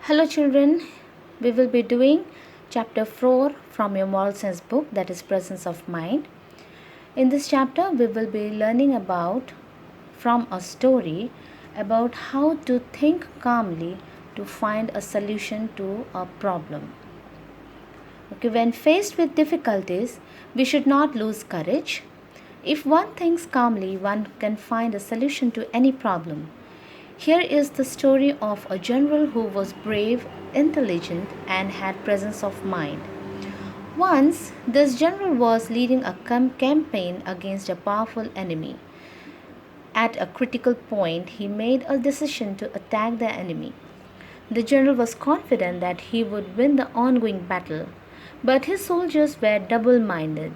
Hello children, we will be doing chapter 4 from your moral science book, that is presence of mind. In this chapter we will be learning about from a story about how to think calmly to find a solution to a problem. Okay, when faced with difficulties, we should not lose courage. If one thinks calmly, one can find a solution to any problem. Here is the story of a general who was brave, intelligent, and had presence of mind. Once, this general was leading a campaign against a powerful enemy. At a critical point, he made a decision to attack the enemy. The general was confident that he would win the ongoing battle, but his soldiers were double minded.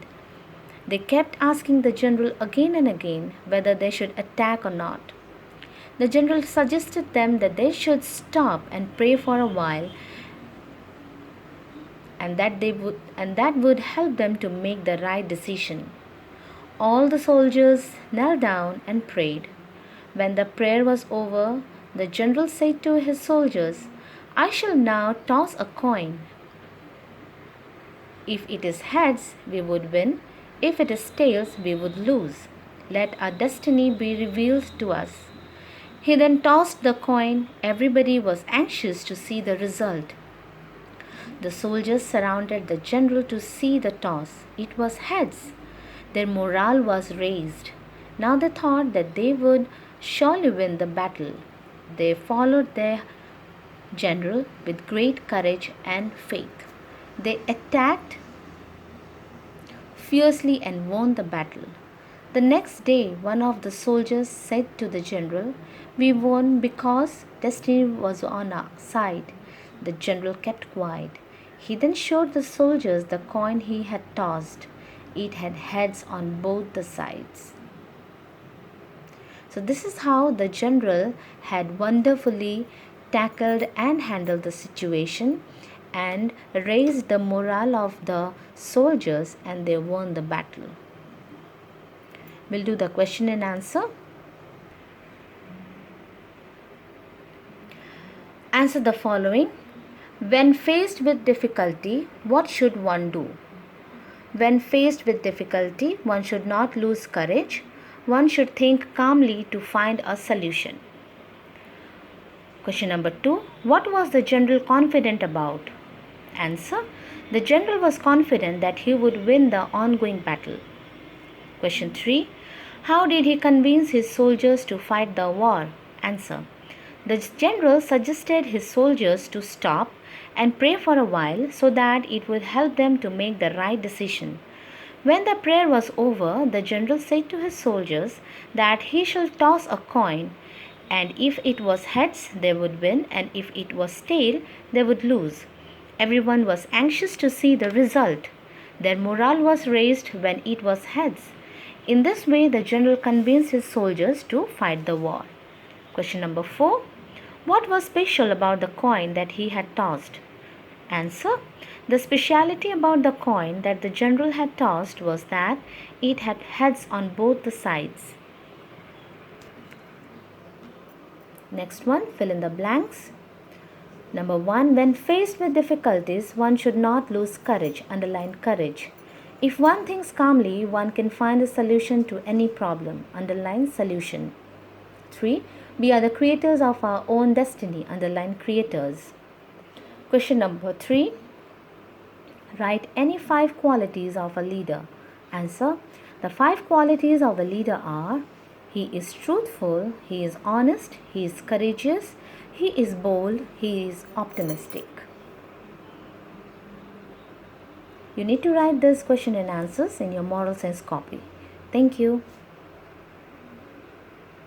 They kept asking the general again and again whether they should attack or not. The general suggested them that they should stop and pray for a while, and that would help them to make the right decision. All the soldiers knelt down and prayed. When the prayer was over, the general said to his soldiers, "I shall now toss a coin. If it is heads, we would win. If it is tails, we would lose. Let our destiny be revealed to us." He then tossed the coin. Everybody was anxious to see the result. The soldiers surrounded the general to see the toss. It was heads. Their morale was raised. Now they thought that they would surely win the battle. They followed their general with great courage and faith. They attacked fiercely and won the battle. The next day, one of the soldiers said to the general, "We won because destiny was on our side." The general kept quiet. He then showed the soldiers the coin he had tossed. It had heads on both the sides. So this is how the general had wonderfully tackled and handled the situation and raised the morale of the soldiers, and they won the battle. We'll do the question and answer. Answer the following. When faced with difficulty, what should one do? When faced with difficulty, one should not lose courage. One should think calmly to find a solution. Question number 2. What was the general confident about? Answer. The general was confident that he would win the ongoing battle. Question 3. How did he convince his soldiers to fight the war? Answer. The general suggested his soldiers to stop and pray for a while so that it would help them to make the right decision. When the prayer was over, the general said to his soldiers that he should toss a coin, and if it was heads, they would win, and if it was tail, they would lose. Everyone was anxious to see the result. Their morale was raised when it was heads. In this way, the general convinced his soldiers to fight the war. Question number 4. What was special about the coin that he had tossed? Answer. The speciality about the coin that the general had tossed was that it had heads on both the sides. Next one, fill in the blanks. Number 1. When faced with difficulties, one should not lose courage. Underline courage. If one thinks calmly, one can find a solution to any problem. Underline solution. 3. We are the creators of our own destiny. Underline creators. Question number 3. Write any 5 qualities of a leader. Answer. The 5 qualities of a leader are: he is truthful, he is honest, he is courageous, he is bold, he is optimistic. You need to write this question and answers in your moral science copy. Thank you.